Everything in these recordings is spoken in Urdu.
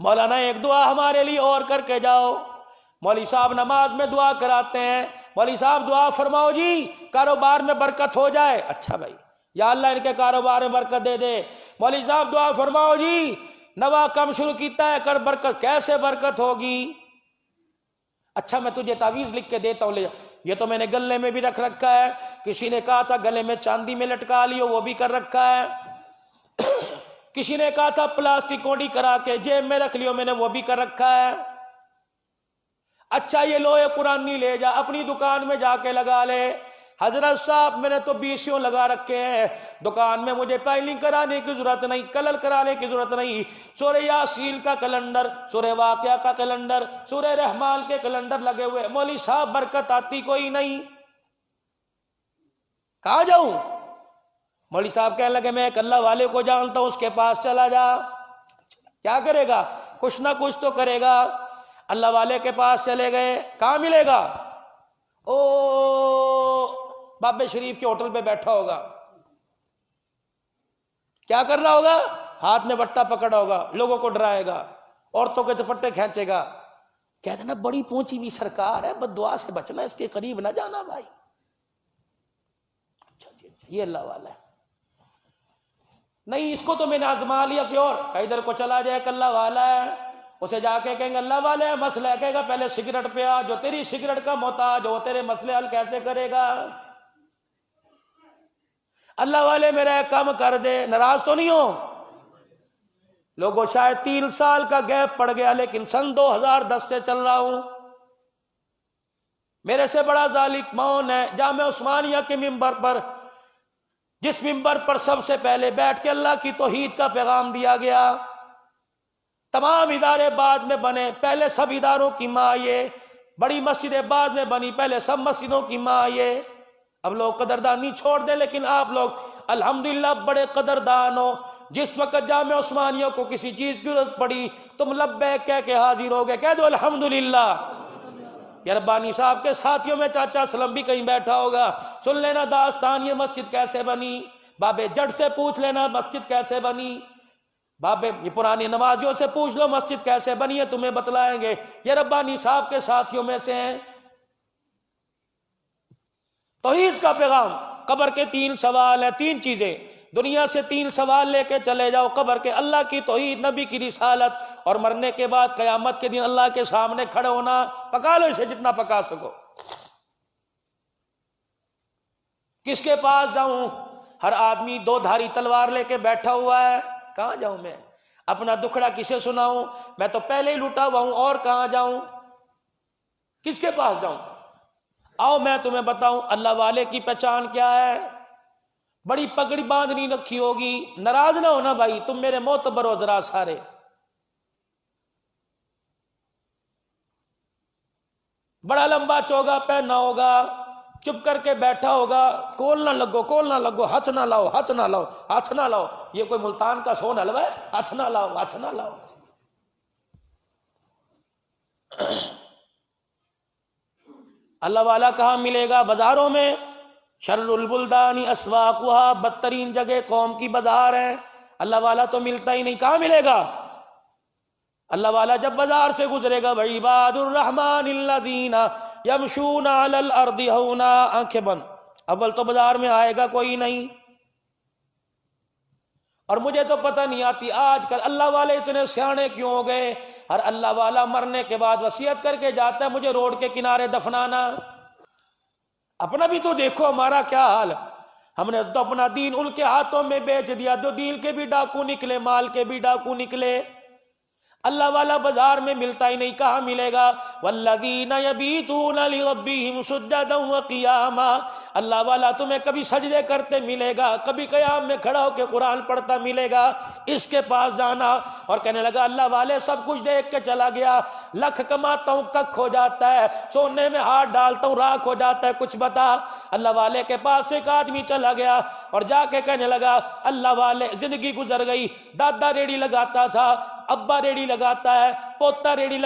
مولانا ایک دعا ہمارے لیے اور کر کے جاؤ۔ مولوی صاحب نماز میں دعا کراتے ہیں، مولوی صاحب دعا فرماؤ جی کاروبار میں برکت ہو جائے۔ اچھا بھائی، یا اللہ ان کے کاروبار میں برکت دے دے۔ مولوی صاحب دعا فرماؤ جی نوا کم شروع کیتا ہے کر برکت، کیسے برکت ہوگی؟ اچھا میں تجھے تعویذ لکھ کے دیتا ہوں، لے جا۔ یہ تو میں نے گلے میں بھی رکھ رکھا ہے، کسی نے کہا تھا گلے میں چاندی میں لٹکا لیو، وہ بھی کر رکھا ہے، کسی نے کہا تھا پلاسٹک کوڑی کرا کے جیب میں رکھ لیو، میں نے وہ بھی کر رکھا ہے۔ اچھا یہ لوہے قرآنی لے جا، اپنی دکان میں جا کے لگا لے۔ حضرت صاحب میں نے تو بیسیوں لگا رکھے ہیں دکان میں، مجھے پائلنگ کرانے کی ضرورت نہیں، کلر کرانے کی ضرورت نہیں۔ سورہ یاسین کا کیلنڈر، سورہ واقعہ کا کیلنڈر، سورہ رحمان کے کیلنڈر لگے ہوئے، مولوی صاحب برکت آتی کوئی نہیں۔ کہاں جاؤں؟ مولوی صاحب کہنے لگے میں ایک اللہ والے کو جانتا ہوں، اس کے پاس چلا جا۔ کیا کرے گا؟ کچھ نہ کچھ تو کرے گا۔ اللہ والے کے پاس چلے گئے، کہاں ملے گا؟ او بابے شریف کے ہوٹل پہ بیٹھا ہوگا، کیا کر رہا ہوگا؟ ہاتھ میں بٹا پکڑا ہوگا، لوگوں کو ڈرائے گا، عورتوں کے دوپٹے کھینچے گا، کہتے نا بڑی پہنچی ہوئی سرکار ہے، بد دعا سے بچنا، اس کے قریب نہ جانا بھائی۔ اچھا جی اچھا، یہ اللہ والا ہے، نہیں اس کو تو میں نے آزما لیا کہ اور ادھر کو چلا جائے کہ اللہ والا ہے، اسے جا کے کہیں گے اللہ والے مسئلہ کہے گا پہلے سگریٹ پہ آ، جو تیری سگریٹ کا محتاج ہو تیرے مسئلے حل کیسے کرے گا؟ اللہ والے میرا کم کر دے، ناراض تو نہیں ہو لوگوں؟ شاید 3 سال کا گیپ پڑ گیا، لیکن سن 2010 سے چل رہا ہوں۔ میرے سے بڑا ذالک مون ہے جامعہ عثمانیہ کے ممبر پر، جس ممبر پر سب سے پہلے بیٹھ کے اللہ کی توحید کا پیغام دیا گیا۔ تمام ادارے بعد میں بنے، پہلے سب اداروں کی ماں یہ، بڑی مسجدیں بعد میں بنی، پہلے سب مسجدوں کی ماں یہ۔ اب لوگ قدردانی چھوڑ دیں، لیکن آپ لوگ الحمدللہ بڑے قدردان ہو۔ جس وقت جامعہ عثمانیہ کو کسی چیز کی ضرورت پڑی تم لبیک کہہ کے حاضر ہو گئے، کہہ دو الحمدللہ۔ یا ربانی صاحب کے ساتھیوں میں چاچا اسلم بھی کہیں بیٹھا ہوگا، سن لینا داستان یہ مسجد کیسے بنی، بابے جڑ سے پوچھ لینا مسجد کیسے بنی، بابے یہ پرانی نمازیوں سے پوچھ لو مسجد کیسے بنی ہے، تمہیں بتلائیں گے، یہ ربانی صاحب کے ساتھیوں میں سے ہیں۔ توحید کا پیغام، قبر کے 3 سوال ہیں، 3 چیزیں، دنیا سے 3 سوال لے کے چلے جاؤ، قبر کے اللہ کی توحید، نبی کی رسالت، اور مرنے کے بعد قیامت کے دن اللہ کے سامنے کھڑے ہونا۔ پکا لو اسے جتنا پکا سکو۔ کس کے پاس جاؤں؟ ہر آدمی 2 دھاری تلوار لے کے بیٹھا ہوا ہے، کہاں جاؤں میں؟ اپنا دکھڑا کسے سناؤں؟ میں تو پہلے ہی لوٹا ہوا ہوں، اور کہاں جاؤں؟ کس کے پاس جاؤں؟ آؤ میں تمہیں بتاؤں اللہ والے کی پہچان کیا ہے۔ بڑی پگڑی باندھنی رکھی ہوگی، ناراض نہ ہونا بھائی، تم میرے معتبر ہو ذرا سارے۔ بڑا لمبا چوگا پہنا ہوگا، چپ کر کے بیٹھا ہوگا، کول نہ لگو، کول نہ لگو، ہاتھ نہ لاؤ، ہاتھ نہ لاؤ، ہاتھ نہ لاؤ۔ یہ کوئی ملتان کا سون حلوہ ہے؟ ہاتھ نہ لاؤ، ہاتھ نہ لاؤ۔ اللہ والا کہاں ملے گا؟ بازاروں میں۔ شر البلدان اسواقها، بدترین جگہ قوم کی بازار ہے، اللہ والا تو ملتا ہی نہیں، کہاں ملے گا؟ اللہ والا جب بازار سے گزرے گا، وعباد الرحمن الذین یمشون علی الارض ہونا، آنکھیں بند، اول تو بازار میں آئے گا کوئی نہیں۔ اور مجھے تو پتہ نہیں آتی آج کل اللہ والے اتنے سیانے کیوں ہو گئے، ہر اللہ والا مرنے کے بعد وصیت کر کے جاتا ہے مجھے روڈ کے کنارے دفنانا۔ اپنا بھی تو دیکھو ہمارا کیا حال، ہم نے تو اپنا دین ان کے ہاتھوں میں بیچ دیا، جو دین کے بھی ڈاکو نکلے، مال کے بھی ڈاکو نکلے۔ اللہ والا بازار میں ملتا ہی نہیں، کہاں ملے گا؟ والذین یبیتون لربہم سجدا وقیاما، اللہ والا تمہیں کبھی سجدے کرتے ملے گا، کبھی قیام میں کھڑا ہو کے قرآن پڑھتا ملے گا۔ اس کے پاس جانا اور کہنے لگا اللہ والے سب کچھ دیکھ کے چلا گیا، لکھ کماتا ہوں ککھ ہو جاتا ہے، سونے میں ہاتھ ڈالتا ہوں راکھ ہو جاتا ہے، کچھ بتا۔ اللہ والے کے پاس ایک آدمی چلا گیا اور جا کے کہنے لگا اللہ والے زندگی گزر گئی، دادا ریڑھی لگاتا تھا، ابا ریڑھی لگاتا ہے، پوتا ریڑھی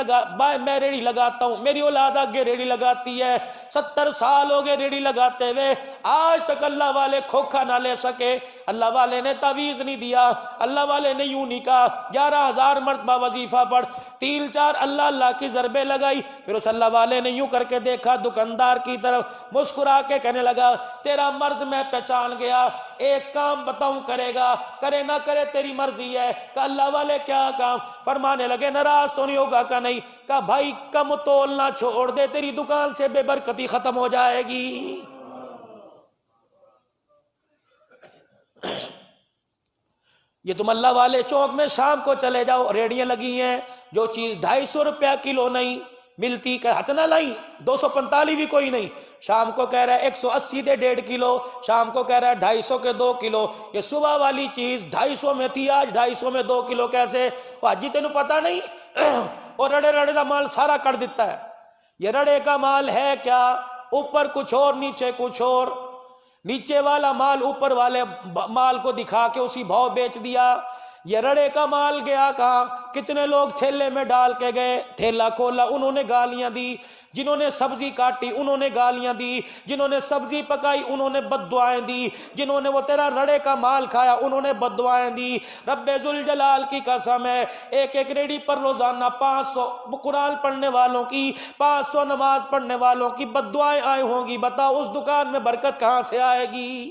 میں ریڑھی لگاتا ہوں، میری اولاد آگے ریڑھی لگاتی ہے، 70 سال ہو گئے ریڑھی لگاتے ہوئے، آج تک اللہ والے کھوکھا نہ لے سکے. اللہ والے نے تعویذ نہیں دیا, اللہ والے نے یوں نہیں کہا 11,000 مرتبہ وظیفہ پڑھ, 3-4 اللہ اللہ کی ضربیں لگائی. پھر اس اللہ والے نے یوں کر کے دیکھا دکاندار کی طرف, مسکرا کے کہنے لگا تیرا مرض میں پہچان گیا, ایک کام بتاؤں کرے گا, کرے نہ کرے تیری مرضی ہے. کہ اللہ والے کیا کام؟ فرمانے لگے ناراض تو نہیں ہوگا؟ کہ نہیں. کہا بھائی کم تولنا چھوڑ دے, تیری دکان سے بے برکتی ختم ہو جائے گی. یہ تم اللہ والے چوک میں شام کو چلے جاؤ, ریڑیاں لگی ہیں, جو چیز 250 روپیہ کلو نہیں ملتی, کہ ہاتھ نہ لائی 245 بھی کوئی نہیں, شام کو کہہ رہا ہے 180 دے 1.5 کلو, شام کو کہہ رہا ہے 250 کے 2 کلو. یہ صبح والی چیز 250 میں تھی, آج 250 میں 2 کلو کیسے؟ وہ حاجی تینوں پتہ نہیں, اور رڑے رڑے کا مال سارا کر دیتا ہے. یہ رڑے کا مال ہے کیا؟ اوپر کچھ اور نیچے کچھ اور. نیچے والا مال اوپر والے مال کو دکھا کے اسی بھاؤ بیچ دیا. یہ رڑے کا مال گیا کہاں؟ کتنے لوگ تھیلے میں ڈال کے گئے, تھیلا کھولا انہوں نے گالیاں دی, جنہوں نے سبزی کاٹی انہوں نے گالیاں دی, جنہوں نے سبزی پکائی انہوں نے بد دعائیں دی, جنہوں نے وہ تیرا رڑے کا مال کھایا انہوں نے بد دعائیں دی. رب ذوالجلال کی قسم ہے, ایک ایک ریڑی پر روزانہ 500 قرآن پڑھنے والوں کی, 500 نماز پڑھنے والوں کی بد دعائیں آئی ہوں گی. بتاؤ اس دکان میں برکت کہاں سے آئے گی؟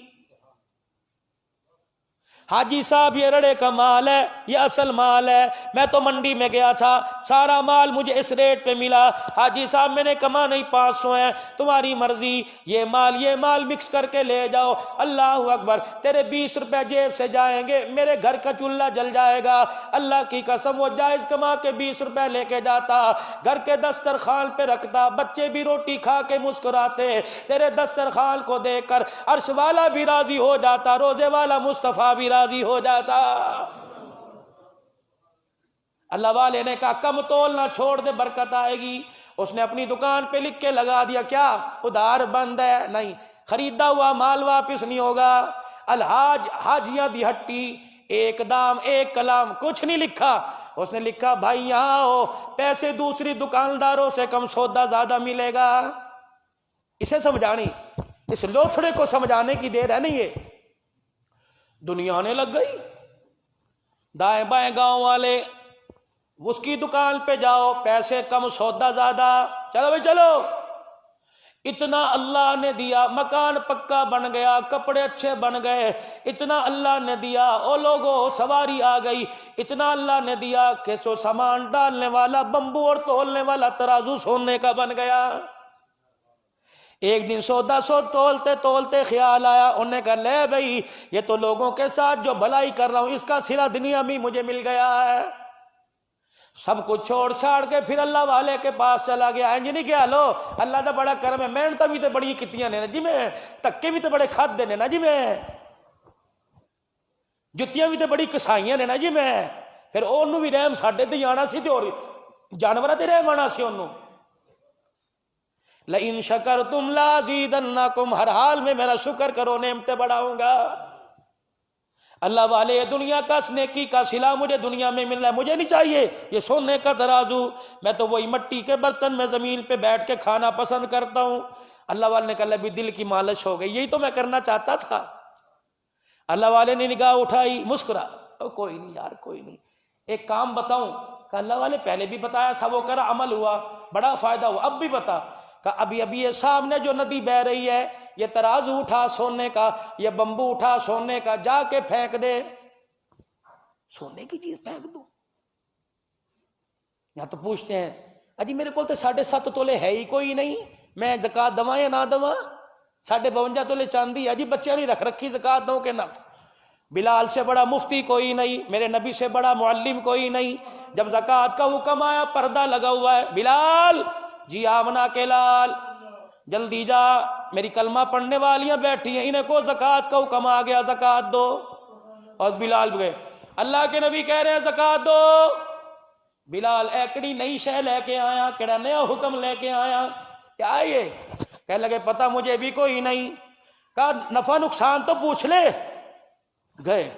حاجی صاحب یہ رڑے کا مال ہے, یہ اصل مال ہے. میں تو منڈی میں گیا تھا, سارا مال مجھے اس ریٹ پہ ملا. حاجی صاحب میں نے کما نہیں 500 ہے, تمہاری مرضی, یہ مال مکس کر کے لے جاؤ. اللہ اکبر, تیرے 20 روپے جیب سے جائیں گے, میرے گھر کا چولہا جل جائے گا. اللہ کی قسم وہ جائز کما کے 20 روپے لے کے جاتا, گھر کے دسترخوان پہ رکھتا, بچے بھی روٹی کھا کے مسکراتے, تیرے دسترخوان کو دیکھ کر عرش والا بھی راضی ہو جاتا, روزے والا مصطفیٰ بھی راضی ہو جاتا. اللہ والے نے کہا کم تولنا چھوڑ دے, برکت آئے گی. اس نے اپنی دکان پہ لکھ کے لگا دیا, کیا ادھار بند ہے؟ نہیں, خریدا ہوا مال واپس نہیں ہوگا. الحاج حاجیاں دی ہٹی, ایک دام ایک کلام, کچھ نہیں لکھا. اس نے لکھا بھائی یہاں ہو, پیسے دوسری دکانداروں سے کم سودا زیادہ ملے گا. اسے سمجھانی, اس لوچڑے کو سمجھانے کی دیر ہے نہیں. یہ دنیا آنے لگ گئی, دائیں بائیں گاؤں والے, اس کی دکان پہ جاؤ, پیسے کم سودا زیادہ, چلو بھائی چلو. اتنا اللہ نے دیا, مکان پکا بن گیا, کپڑے اچھے بن گئے, اتنا اللہ نے دیا. او لوگوں سواری آ گئی, اتنا اللہ نے دیا کہ سو سامان ڈالنے والا بمبو اور تولنے والا ترازو سونے کا بن گیا. ایک دن سودا تولتے تولتے خیال آیا, انہوں نے کہا لے بھائی یہ تو لوگوں کے ساتھ جو بھلائی کر رہا ہوں اس کا صلہ دنیا میں مجھے مل گیا ہے. سب کچھ چھوڑ چھاڑ کے پھر اللہ والے کے پاس چلا گیا. انج نہیں کیا لو اللہ دا بڑا کرم ہے, محنت بھی تو بڑی کیتیاں نے جی, میں تکے بھی تو بڑے کھاد دینے نا جی, میں جتیاں بھی تو بڑی کسائیاں نے نا جی, میں پھر انہوں بھی رحم ساڈے تے آنا سی تے اور جانوراں تے رحم آنا سی. انہوں لئن شکرتم لازیدنکم, ہر حال میں میرا شکر کرو نعمتیں بڑھاؤں گا. اللہ والے دنیا کا نیکی کا صلہ مجھے دنیا میں مل رہا ہے, مجھے نہیں چاہیے یہ سونے کا ترازو, میں تو وہی مٹی کے برتن میں زمین پہ بیٹھ کے کھانا پسند کرتا ہوں. اللہ والے نے کہا بھی دل کی مالش ہو گئی, یہی تو میں کرنا چاہتا تھا. اللہ والے نے نگاہ اٹھائی, مسکرا, کوئی نہیں یار کوئی نہیں, ایک کام بتاؤں؟ کہ اللہ والے پہلے بھی بتایا تھا, وہ کرا, عمل ہوا, بڑا فائدہ ہوا, اب بھی بتا. کہ ابھی ابھی یہ سامنے جو ندی بہ رہی ہے, یہ ترازو اٹھا سونے کا, یہ بمبو اٹھا سونے کا, جا کے پھینک دے. سونے کی چیز پھینک دو؟ یہاں تو پوچھتے ہیں اجی میرے کو تو 7.5 تولے ہے ہی کوئی نہیں, میں زکات دواں یا نہ دواں؟ 52 تولے چاندی ہے جی, بچیاں نہیں رکھ رکھی, زکات دوں کہ نہ؟ بلال سے بڑا مفتی کوئی نہیں, میرے نبی سے بڑا معلم کوئی نہیں. جب زکات کا حکم آیا پردہ لگا ہوا ہے, بلال جی آمنہ کے لال جلدی جا, میری کلمہ پڑھنے والیاں بیٹھی ہیں, انہیں کو زکات کا حکم آ گیا, زکات دو. اور بلال گئے, اللہ کے نبی کہہ رہے ہیں زکات دو. بلال ایکڑی نئی شے لے کے آیا, کیڑا نیا حکم لے کے آیا, کیا یہ؟ کہنے لگے پتہ مجھے بھی کوئی نہیں. کہا نفع نقصان تو پوچھ لے. گئے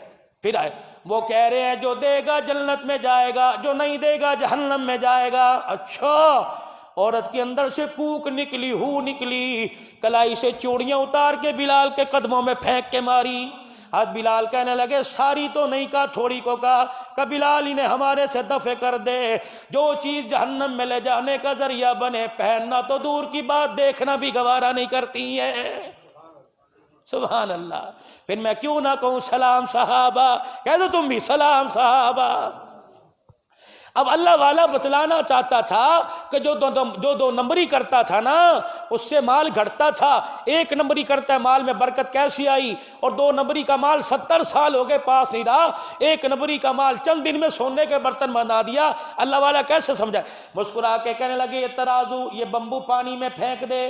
پھر آئے, وہ کہہ رہے ہیں جو دے گا جنت میں جائے گا, جو نہیں دے گا جہنم میں جائے گا. اچھا عورت کے اندر سے کوک نکلی، ہو نکلی، کلائی سے چوڑیاں اتار کے بلال کے قدموں میں پھینک کے ماری۔ آج بلال کہنے لگے ساری تو نہیں کہا، تھوڑی کو کہا کہ بلال انہیں ہمارے سے دفع کر دے، جو چیز جہنم میں لے جانے کا ذریعہ بنے، پہننا تو دور کی بات دیکھنا بھی گوارا نہیں کرتی ہے۔ سبحان اللہ۔ پھر میں کیوں نہ کہوں سلام صحابہ، کہہ دو تم بھی سلام صحابہ۔ اب اللہ والا بتلانا چاہتا تھا کہ جو دو نمبری کرتا تھا نا اس سے مال گھٹتا تھا، ایک نمبری کرتا ہے مال میں برکت کیسی آئی، اور 2 نمبری کا مال 70 سال ہو گئے پاس نہیں رہا، ایک نمبری کا مال چند دن میں سونے کے برتن بنا دیا۔ اللہ والا کیسے سمجھا؟ مسکرا کے کہنے لگے یہ ترازو، یہ بمبو پانی میں پھینک دے۔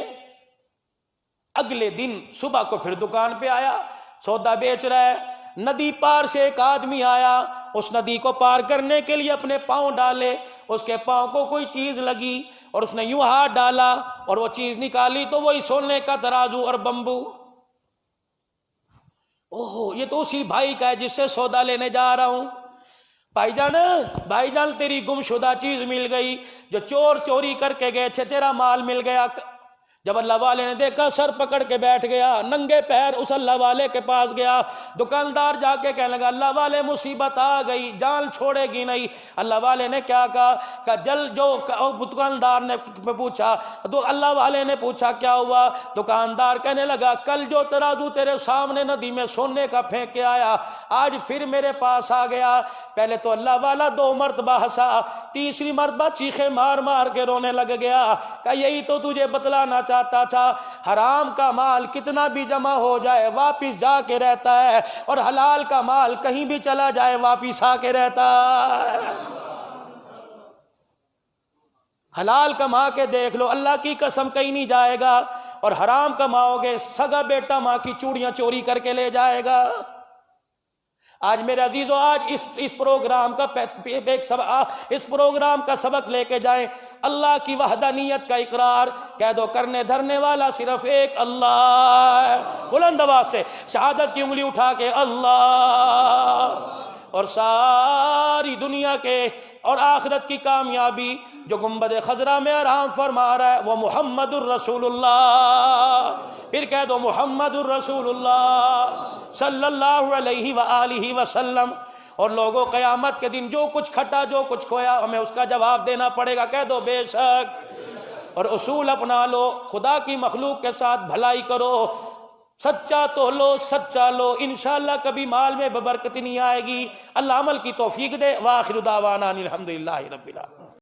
اگلے دن صبح کو پھر دکان پہ آیا، سودا بیچ رہا ہے۔ ندی پار سے ایک آدمی آیا، اس ندی کو پار کرنے کے لیے اپنے پاؤں ڈالے، اس کے پاؤں کو کوئی چیز لگی اور اس نے یوں ہاتھ ڈالا اور وہ چیز نکالی تو وہی سونے کا ترازو اور بمبو۔ اوہ یہ تو اسی بھائی کا ہے جس سے سودا لینے جا رہا ہوں۔ بھائی جان تیری گمشدہ چیز مل گئی، جو چور چوری کر کے گئے تھے تیرا مال مل گیا۔ جب اللہ والے نے دیکھا سر پکڑ کے بیٹھ گیا، ننگے پیر اس اللہ والے کے پاس گیا۔ دکاندار جا کے کہنے لگا اللہ والے مصیبت آ گئی، جان چھوڑے گی نہیں۔ اللہ والے نے کیا کہا کہ دکاندار نے پوچھا، تو اللہ والے نے پوچھا کیا ہوا؟ دکاندار کہنے لگا کل جو ترازو تیرے سامنے ندی میں سونے کا پھینک کے آیا آج پھر میرے پاس آ گیا۔ پہلے تو اللہ والا 2 مرتبہ ہنسا، تیسری مرتبہ چیخے مار مار کے رونے لگ گیا کہ یہی تو تجھے بتلانا چاہتا تھا، حرام کا مال کتنا بھی جمع ہو جائے واپس جا کے رہتا ہے، اور حلال کا مال کہیں بھی چلا جائے واپس آ کے رہتا ہے۔ حلال کما کے دیکھ لو، اللہ کی قسم کہیں نہیں جائے گا، اور حرام کماؤ گے سگا بیٹا ماں کی چوڑیاں چوری کر کے لے جائے گا۔ آج میرے عزیزو آج اس پروگرام کا اس پروگرام کا سبق لے کے جائیں، اللہ کی وحدانیت کا اقرار کہہ دو، کرنے دھرنے والا صرف ایک اللہ ہے۔ بلند آواز سے شہادت کی انگلی اٹھا کے اللہ، اور ساری دنیا کے اور آخرت کی کامیابی جو گنبد خضرا میں آرام فرما رہا ہے وہ محمد الرسول اللہ۔ پھر کہہ دو محمد الرسول اللہ صلی اللہ علیہ وآلہ وسلم۔ اور لوگوں قیامت کے دن جو کچھ کھٹا جو کچھ کھویا ہمیں اس کا جواب دینا پڑے گا، کہہ دو بے شک۔ اور اصول اپنا لو، خدا کی مخلوق کے ساتھ بھلائی کرو، سچا تو لو سچا لو، انشاءاللہ کبھی مال میں ببرکت نہیں آئے گی۔ اللہ عمل کی توفیق دے۔ وآخر دعوانا الحمدللہ رب العالمین۔